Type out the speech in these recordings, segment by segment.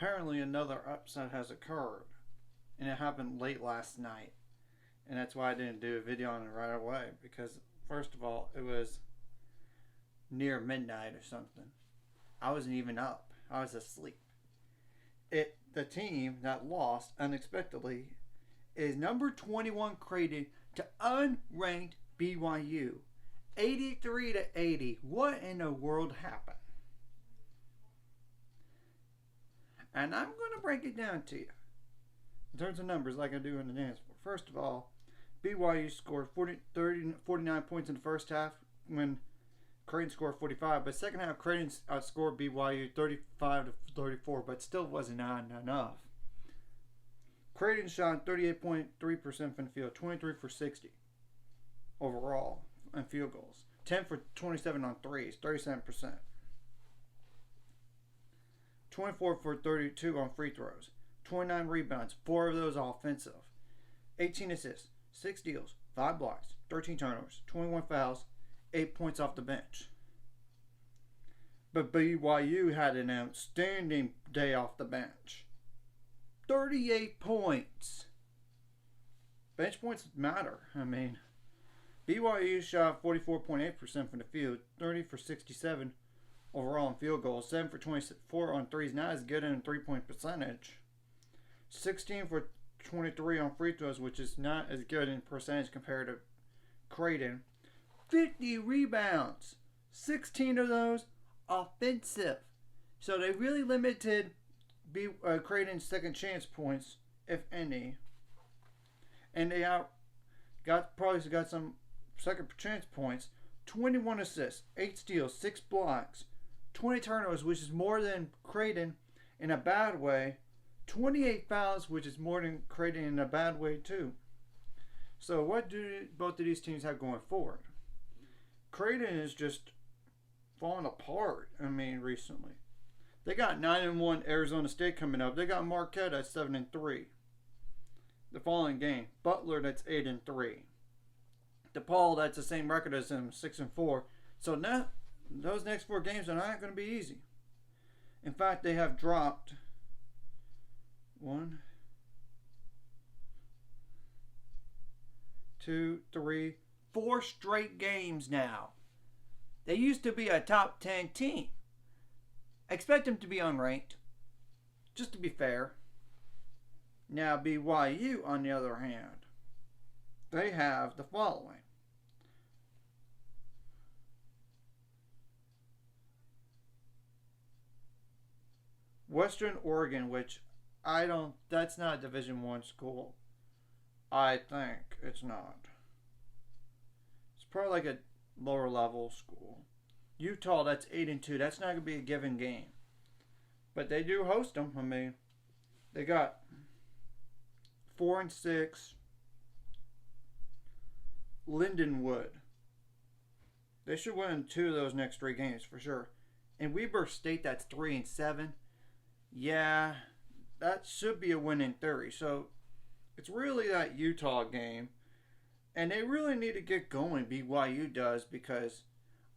apparently another upset has occurred, and it happened late last night, and that's why I didn't do a video on it right away, because first of all, it was near midnight or something. I wasn't even up. I was asleep. The team that lost unexpectedly is number 21 Creighton to unranked BYU. 83-80. What in the world happened? And I'm going to break it down to you in terms of numbers like I do in the dance floor. First of all, BYU scored 49 points in the first half when Creighton scored 45. But second half, Creighton outscored BYU 35-34, but still wasn't enough. Creighton shot 38.3% from the field, 23 for 60 overall in field goals, 10 for 27 on threes, 37%. 24 for 32 on free throws, 29 rebounds, 4 of those offensive, 18 assists, 6 steals, 5 blocks, 13 turnovers, 21 fouls, 8 points off the bench. But BYU had an outstanding day off the bench. 38 points. Bench points matter. I mean, BYU shot 44.8% from the field, 30 for 67 overall in field goals, 7 for 24 on threes, not as good in three-point percentage. 16 for 23 on free throws, which is not as good in percentage compared to Creighton. 50 rebounds, 16 of those offensive. So they really limited Creighton's second chance points, if any. And they probably got some second chance points. 21 assists, 8 steals, 6 blocks, 20 turnovers, which is more than Creighton in a bad way. 28 fouls, which is more than Creighton in a bad way too. So what do both of these teams have going forward? Creighton is just falling apart, recently. They got 9-1 Arizona State coming up. They got Marquette at 7-3. The following game, Butler that's 8-3. DePaul that's the same record as them, 6-4. So now those next 4 games are not going to be easy. In fact, they have dropped 1, 2, 3, 4 straight games now. They used to be a top 10 team. Expect them to be unranked, just to be fair. Now BYU, on the other hand, they have the following. Western Oregon, which that's not a Division I school. I think it's not. It's probably like a lower level school. Utah, that's 8-2. That's not going to be a given game. But they do host them. They got 4-6 Lindenwood. They should win 2 of those next 3 games for sure. And Weber State, that's 3-7. Yeah, that should be a win in theory. So it's really that Utah game. And they really need to get going, BYU does, because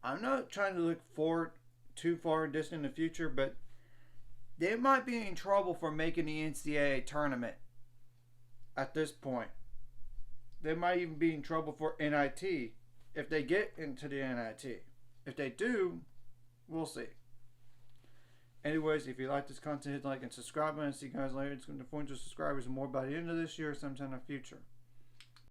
I'm not trying to look forward too far distant in the future, but they might be in trouble for making the NCAA tournament at this point. They might even be in trouble for NIT if they get into the NIT. If they do, we'll see. Anyways, if you like this content, hit like and subscribe, and I'll see you guys later. It's going to 400 subscribers and more by the end of this year or sometime in the future.